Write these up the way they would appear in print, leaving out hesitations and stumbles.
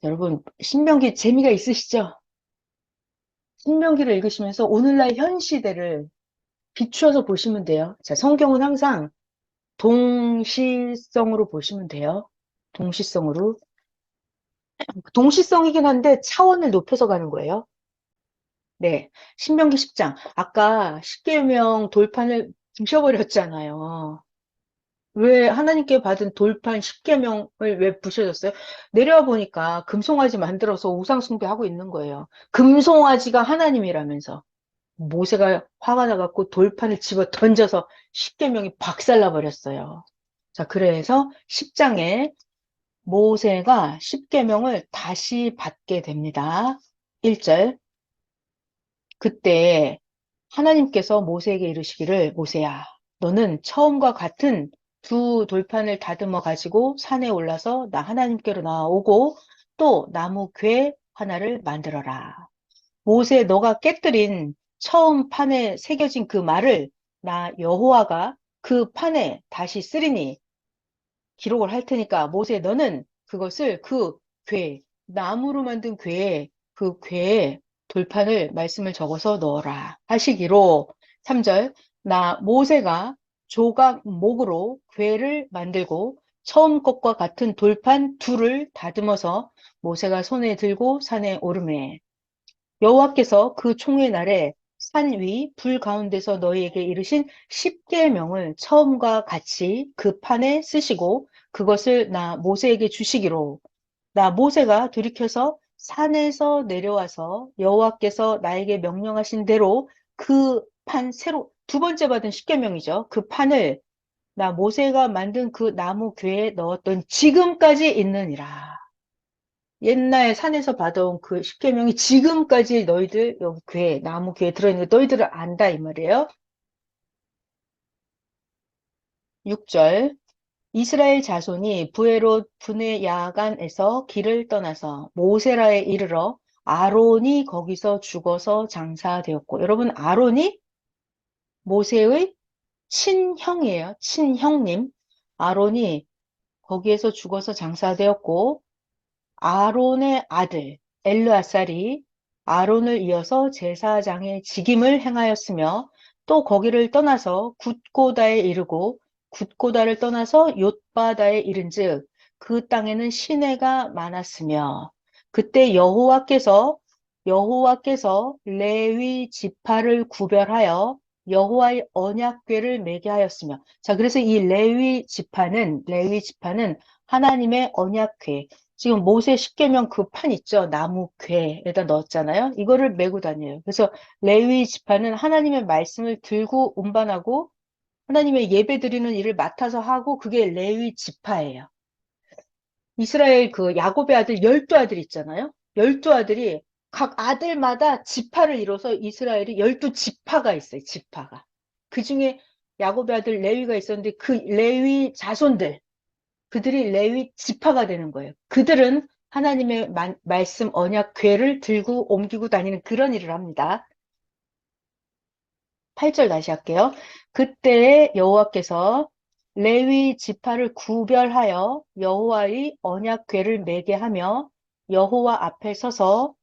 여러분, 신명기 재미가 있으시죠? 신명기를 읽으시면서 오늘날 현 시대를 비추어서 보시면 돼요. 자, 성경은 항상 동시성으로 보시면 돼요. 동시성으로. 동시성이긴 한데 차원을 높여서 가는 거예요. 네. 신명기 10장. 아까 십계명 돌판을 부셔버렸잖아요. 왜 하나님께 받은 돌판 십계명을 왜 부셔졌어요? 내려와 보니까 금송아지 만들어서 우상 숭배하고 있는 거예요. 금송아지가 하나님이라면서. 모세가 화가 나갖고 돌판을 집어 던져서 십계명이 박살나 버렸어요. 자, 그래서 10장에 모세가 십계명을 다시 받게 됩니다. 1절. 그때 하나님께서 모세에게 이르시기를, 모세야, 너는 처음과 같은 두 돌판을 다듬어 가지고 산에 올라서 나 하나님께로 나오고 또 나무 궤 하나를 만들어라. 모세, 너가 깨뜨린 처음 판에 새겨진 그 말을 나 여호와가 그 판에 다시 쓰리니 기록을 할 테니까, 모세, 너는 그것을 그 궤, 나무로 만든 궤에, 그 궤에 돌판을 말씀을 적어서 넣어라 하시기로. 3절. 나 모세가 조각 목으로 궤를 만들고 처음 것과 같은 돌판 둘을 다듬어서 모세가 손에 들고 산에 오르매, 여호와께서 그 총회 날에 산 위 불 가운데서 너희에게 이르신 십계명을 처음과 같이 그 판에 쓰시고 그것을 나 모세에게 주시기로. 나 모세가 돌이켜서 산에서 내려와서 여호와께서 나에게 명령하신 대로 그 판 새로 두 번째 받은 십계명이죠. 그 판을 나 모세가 만든 그 나무 궤에 넣었던 지금까지 있느니라. 옛날 산에서 받아온 그 십계명이 지금까지 너희들 여기 궤, 나무 궤에 들어있는 거 너희들을 안다 이 말이에요. 6절. 이스라엘 자손이 부에롯 분의 야간에서 길을 떠나서 모세라에 이르러 아론이 거기서 죽어서 장사되었고, 여러분 아론이 모세의 친형이에요. 친형님. 아론이 거기에서 죽어서 장사되었고, 아론의 아들 엘르아살이 아론을 이어서 제사장의 직임을 행하였으며 또 거기를 떠나서 굿고다에 이르고 굿고다를 떠나서 옅바다에 이른즉 그 땅에는 시내가 많았으며 그때 여호와께서 레위 지파를 구별하여 여호와의 언약궤를 매게 하였으며. 자, 그래서 이 레위 지파는 하나님의 언약궤, 지금 모세 십계명 그 판 있죠? 나무 궤에다 넣었잖아요. 이거를 메고 다녀요. 그래서 레위 지파는 하나님의 말씀을 들고 운반하고 하나님의 예배 드리는 일을 맡아서 하고, 그게 레위 지파예요. 이스라엘 그 야곱의 아들 12아들 있잖아요. 12아들이 각 아들마다 지파를 이뤄서 이스라엘이 12지파가 있어요. 지파가. 그 중에 야곱의 아들 레위가 있었는데 그 레위 자손들, 그들이 레위 지파가 되는 거예요. 그들은 하나님의 말씀 언약 궤를 들고 옮기고 다니는 그런 일을 합니다. 8절 다시 할게요. 그때 여호와께서 레위 지파를 구별하여 여호와의 언약 궤를 매게 하며 여호와 앞에 서서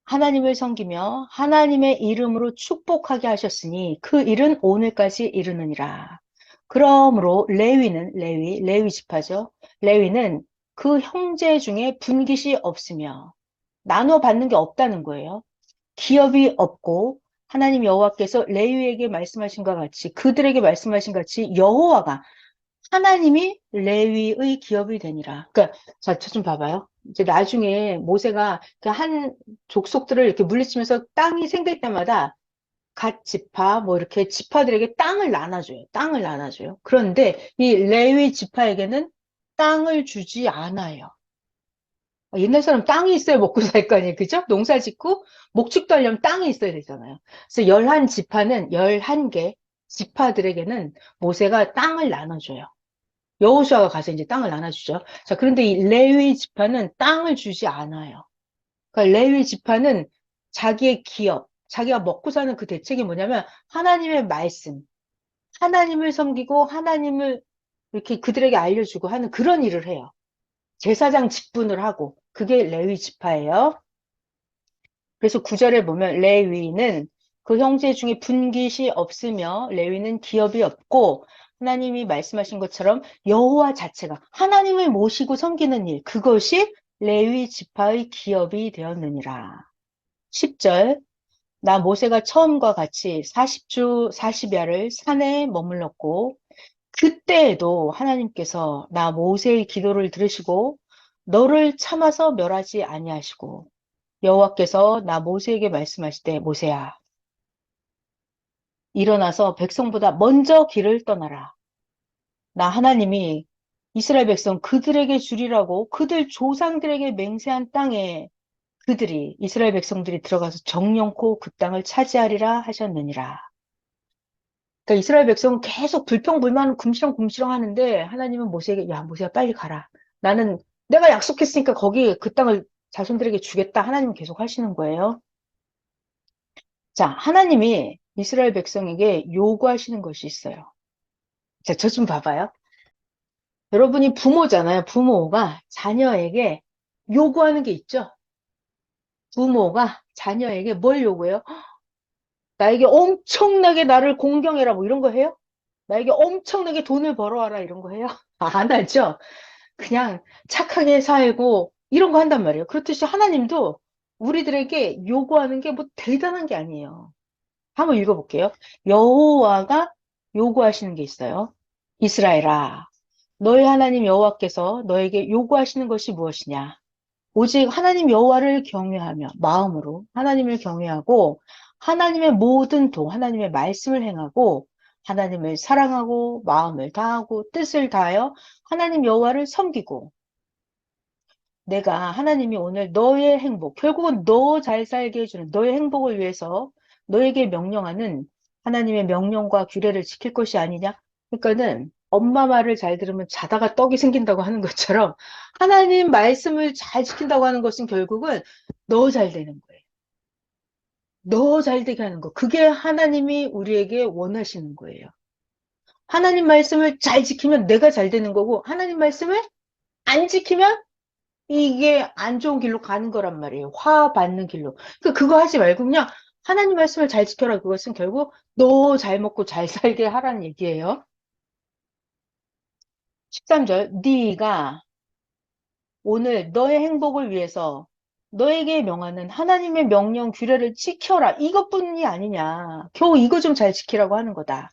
하나님을 섬기며 하나님의 이름으로 축복하게 하셨으니 그 일은 오늘까지 이르느니라. 그러므로 레위 지파죠. 레위는 그 형제 중에 분깃이 없으며 나눠 받는 게 없다는 거예요. 기업이 없고 하나님 여호와께서 레위에게 말씀하신 것 같이, 그들에게 말씀하신 것 같이 여호와가, 하나님이 레위의 기업이 되니라. 그러니까 자, 저 좀 봐봐요. 이제 나중에 모세가 그 한 족속들을 이렇게 물리치면서 땅이 생길 때마다 갓 지파 뭐 이렇게 지파들에게 땅을 나눠줘요. 땅을 나눠줘요. 그런데 이 레위 지파에게는 땅을 주지 않아요. 옛날 사람 땅이 있어야 먹고 살 거 아니에요. 그죠? 농사 짓고 목축도 하려면 땅이 있어야 되잖아요. 그래서 11지파는 11개 지파들에게는 모세가 땅을 나눠줘요. 여호수아가 가서 이제 땅을 나눠주죠. 자, 그런데 이 레위 지파는 땅을 주지 않아요. 그러니까 레위 지파는 자기의 기업, 자기가 먹고 사는 그 대책이 뭐냐면 하나님의 말씀, 하나님을 섬기고 하나님을 이렇게 그들에게 알려주고 하는 그런 일을 해요. 제사장 직분을 하고 그게 레위 지파예요. 그래서 9절에 보면 레위는 그 형제 중에 분깃이 없으며 레위는 기업이 없고 하나님이 말씀하신 것처럼 여호와 자체가 하나님을 모시고 섬기는 일, 그것이 레위 지파의 기업이 되었느니라. 10절, 나 모세가 처음과 같이 40주 40야를 산에 머물렀고 그때에도 하나님께서 나 모세의 기도를 들으시고 너를 참아서 멸하지 아니하시고 여호와께서 나 모세에게 말씀하시되 모세야 일어나서 백성보다 먼저 길을 떠나라. 나 하나님이 이스라엘 백성 그들에게 주리라고 그들 조상들에게 맹세한 땅에 그들이 이스라엘 백성들이 들어가서 정령코 그 땅을 차지하리라 하셨느니라. 그러니까 이스라엘 백성은 계속 불평불만 궁시렁궁시렁 하는데 하나님은 모세에게 야 모세야 빨리 가라. 나는 내가 약속했으니까 거기 그 땅을 자손들에게 주겠다. 하나님은 계속 하시는 거예요. 자, 하나님이 이스라엘 백성에게 요구하시는 것이 있어요. 자, 저 좀 봐봐요. 여러분이 부모잖아요. 부모가 자녀에게 요구하는 게 있죠. 부모가 자녀에게 뭘 요구해요? 나에게 엄청나게 나를 공경해라 뭐 이런 거 해요? 나에게 엄청나게 돈을 벌어와라 이런 거 해요? 안 하죠? 그냥 착하게 살고 이런 거 한단 말이에요. 그렇듯이 하나님도 우리들에게 요구하는 게 뭐 대단한 게 아니에요. 한번 읽어볼게요. 여호와가 요구하시는 게 있어요. 이스라엘아, 너희 하나님 여호와께서 너에게 요구하시는 것이 무엇이냐? 오직 하나님 여호와를 경외하며 마음으로 하나님을 경외하고 하나님의 모든 하나님의 말씀을 행하고 하나님을 사랑하고 마음을 다하고 뜻을 다하여 하나님 여호와를 섬기고 내가 하나님이 오늘 너의 행복, 결국은 너 잘 살게 해주는 너의 행복을 위해서 너에게 명령하는 하나님의 명령과 규례를 지킬 것이 아니냐? 그러니까는 엄마 말을 잘 들으면 자다가 떡이 생긴다고 하는 것처럼 하나님 말씀을 잘 지킨다고 하는 것은 결국은 너 잘 되는 거예요. 너 잘 되게 하는 거. 그게 하나님이 우리에게 원하시는 거예요. 하나님 말씀을 잘 지키면 내가 잘 되는 거고 하나님 말씀을 안 지키면 이게 안 좋은 길로 가는 거란 말이에요. 화 받는 길로. 그거 하지 말고 그냥 하나님 말씀을 잘 지켜라. 그것은 결국 너 잘 먹고 잘 살게 하라는 얘기예요. 13절, 네가 오늘 너의 행복을 위해서 너에게 명하는 하나님의 명령 규례를 지켜라. 이것뿐이 아니냐. 겨우 이거 좀 잘 지키라고 하는 거다.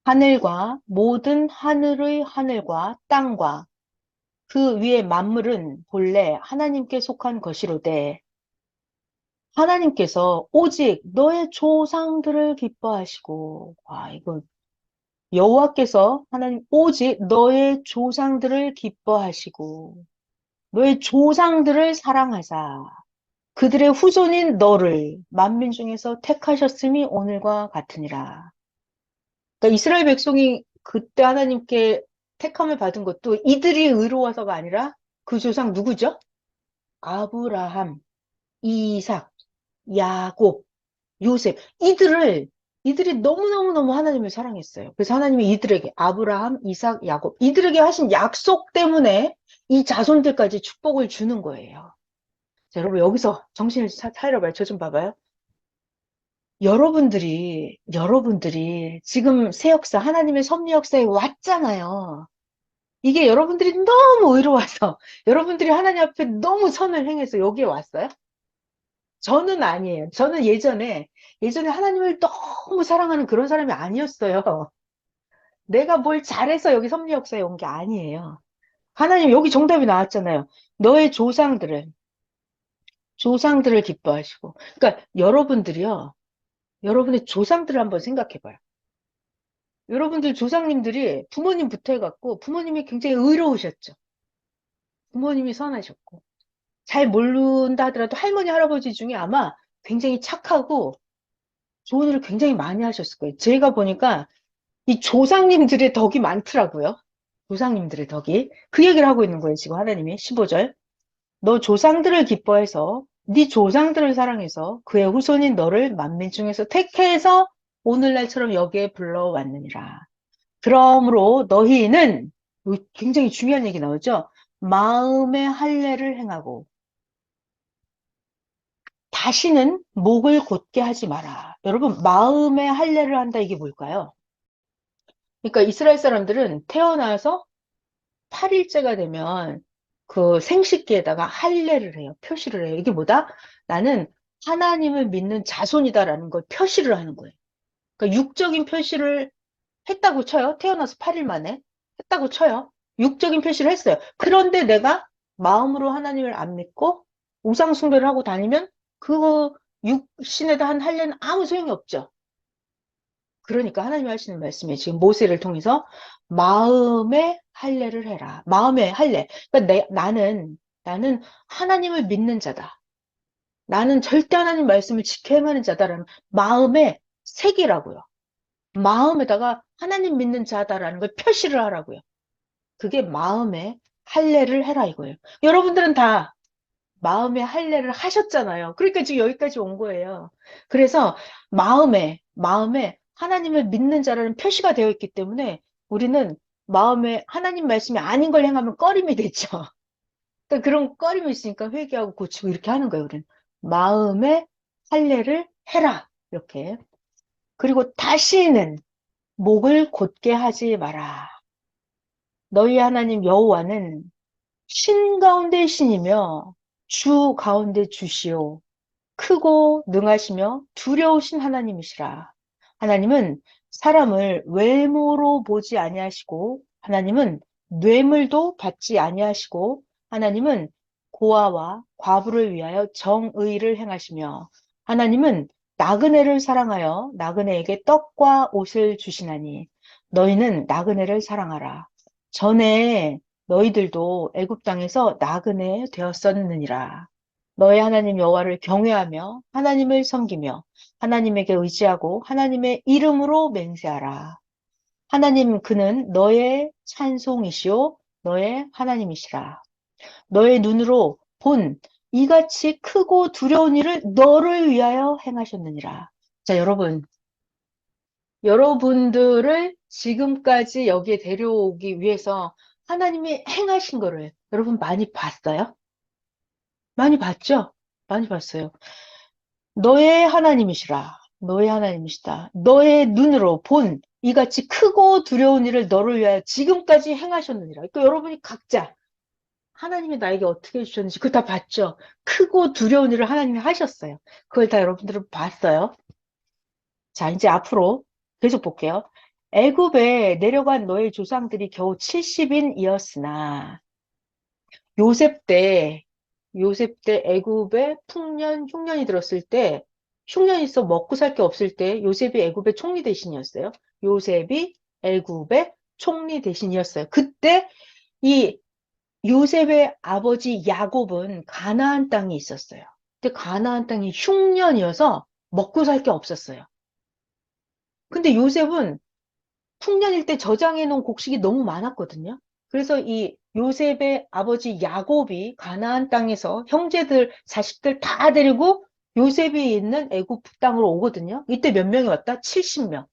하늘과 모든 하늘의 하늘과 땅과 그 위의 만물은 본래 하나님께 속한 것이로되 하나님께서 오직 너의 조상들을 기뻐하시고, 이거 여호와께서 하나님 오직 너의 조상들을 기뻐하시고, 너의 조상들을 사랑하사 그들의 후손인 너를 만민 중에서 택하셨음이 오늘과 같으니라. 그러니까 이스라엘 백성이 그때 하나님께 택함을 받은 것도 이들이 의로워서가 아니라 그 조상 누구죠? 아브라함, 이삭, 야곱, 요셉, 이들이 너무너무너무 하나님을 사랑했어요. 그래서 하나님이 이들에게, 아브라함, 이삭, 야곱, 이들에게 하신 약속 때문에 이 자손들까지 축복을 주는 거예요. 자, 여러분, 여기서 정신을 차려봐요. 저 좀 봐봐요. 여러분들이 지금 새 역사, 하나님의 섭리 역사에 왔잖아요. 이게 여러분들이 너무 의로워서, 여러분들이 하나님 앞에 너무 선을 행해서 여기에 왔어요? 저는 아니에요. 저는 예전에 하나님을 너무 사랑하는 그런 사람이 아니었어요. 내가 뭘 잘해서 여기 섭리 역사에 온 게 아니에요. 하나님 여기 정답이 나왔잖아요. 너의 조상들을 기뻐하시고. 그러니까 여러분들이요. 여러분의 조상들을 한번 생각해 봐요. 여러분들 조상님들이 부모님부터 해갖고 부모님이 굉장히 의로우셨죠. 부모님이 선하셨고. 잘 모른다 하더라도 할머니, 할아버지 중에 아마 굉장히 착하고 좋은 일을 굉장히 많이 하셨을 거예요. 제가 보니까 이 조상님들의 덕이 많더라고요. 조상님들의 덕이. 그 얘기를 하고 있는 거예요, 지금 하나님이. 15절. 너 조상들을 기뻐해서 네 조상들을 사랑해서 그의 후손인 너를 만민 중에서 택해서 오늘날처럼 여기에 불러왔느니라. 그러므로 너희는 굉장히 중요한 얘기 나오죠. 마음의 할례를 행하고 다시는 목을 곧게 하지 마라. 여러분, 마음의 할례를 한다, 이게 뭘까요? 그러니까 이스라엘 사람들은 태어나서 8일째가 되면 그 생식기에다가 할례를 해요. 표시를 해요. 이게 뭐다? 나는 하나님을 믿는 자손이다라는 걸 표시를 하는 거예요. 그러니까 육적인 표시를 했다고 쳐요. 태어나서 8일 만에 했다고 쳐요. 육적인 표시를 했어요. 그런데 내가 마음으로 하나님을 안 믿고 우상 숭배를 하고 다니면 그거 육신에다 한 할례는 아무 소용이 없죠. 그러니까 하나님이 하시는 말씀이 지금 모세를 통해서 마음의 할례를 해라. 마음의 할례. 그러니까 나는 하나님을 믿는 자다. 나는 절대 하나님 말씀을 지켜 행하는 자다라는 마음의 색이라고요. 마음에다가 하나님 믿는 자다라는 걸 표시를 하라고요. 그게 마음의 할례를 해라 이거예요. 여러분들은 다 마음의 할례를 하셨잖아요. 그러니까 지금 여기까지 온 거예요. 그래서 마음에 하나님을 믿는 자라는 표시가 되어 있기 때문에 우리는 마음에 하나님 말씀이 아닌 걸 행하면 꺼림이 되죠. 그러니까 그런 꺼림이 있으니까 회개하고 고치고 이렇게 하는 거예요, 우리는. 마음의 할례를 해라. 이렇게. 그리고 다시는 목을 곧게 하지 마라. 너희 하나님 여호와는 신 가운데 신이며 주 가운데 주시오. 크고 능하시며 두려우신 하나님이시라. 하나님은 사람을 외모로 보지 아니하시고 하나님은 뇌물도 받지 아니하시고 하나님은 고아와 과부를 위하여 정의를 행하시며 하나님은 나그네를 사랑하여 나그네에게 떡과 옷을 주시나니 너희는 나그네를 사랑하라. 전에 너희들도 애굽 땅에서 나그네 되었었느니라. 너의 하나님 여호와를 경외하며 하나님을 섬기며 하나님에게 의지하고 하나님의 이름으로 맹세하라. 하나님 그는 너의 찬송이시오 너의 하나님이시라. 너의 눈으로 본 이같이 크고 두려운 일을 너를 위하여 행하셨느니라. 자, 여러분들을 지금까지 여기에 데려오기 위해서 하나님이 행하신 거를 여러분 많이 봤어요? 많이 봤죠? 많이 봤어요. 너의 하나님이시라. 너의 하나님이시다. 너의 눈으로 본 이같이 크고 두려운 일을 너를 위하여 지금까지 행하셨느니라. 그러니까 여러분이 각자 하나님이 나에게 어떻게 해주셨는지 그거 다 봤죠? 크고 두려운 일을 하나님이 하셨어요. 그걸 다 여러분들은 봤어요. 자, 이제 앞으로 계속 볼게요. 애굽에 내려간 너의 조상들이 겨우 70인이었으나 요셉 때, 요셉 때 애굽에 풍년, 흉년이 들었을 때, 흉년이 있어 먹고 살 게 없을 때 요셉이 애굽의 총리 대신이었어요. 요셉이 애굽의 총리 대신이었어요. 그때 이 요셉의 아버지 야곱은 가나안 땅에 있었어요. 근데 가나안 땅이 흉년이어서 먹고 살 게 없었어요. 근데 요셉은 풍년일 때 저장해 놓은 곡식이 너무 많았거든요. 그래서 이 요셉의 아버지 야곱이 가나안 땅에서 형제들, 자식들 다 데리고 요셉이 있는 애굽 땅으로 오거든요. 이때 몇 명이 왔다? 70명.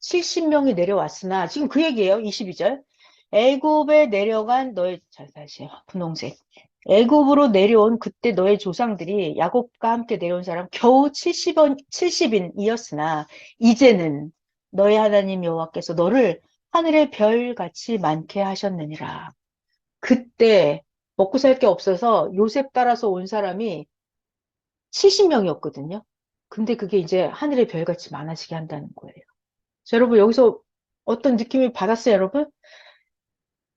70명이 내려왔으나 지금 그 얘기예요. 22절. 애굽에 내려간 너의 자 다시 분홍색. 애굽으로 내려온 그때 너의 조상들이 야곱과 함께 내려온 사람 겨우 70인이었으나 이제는 너의 하나님 여호와께서 너를 하늘의 별같이 많게 하셨느니라. 그때 먹고 살 게 없어서 요셉 따라서 온 사람이 70명이었거든요. 근데 그게 이제 하늘의 별같이 많아지게 한다는 거예요. 자, 여러분 여기서 어떤 느낌을 받았어요, 여러분?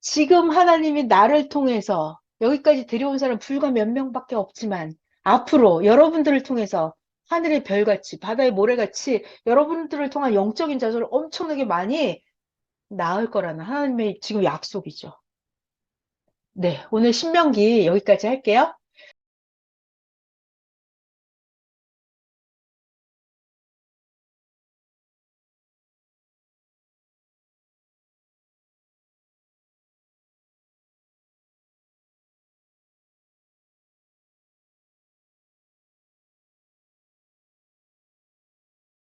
지금 하나님이 나를 통해서 여기까지 데려온 사람 불과 몇 명밖에 없지만 앞으로 여러분들을 통해서 하늘의 별같이 바다의 모래같이 여러분들을 통한 영적인 자손을 엄청나게 많이 낳을 거라는 하나님의 지금 약속이죠. 네, 오늘 신명기 여기까지 할게요.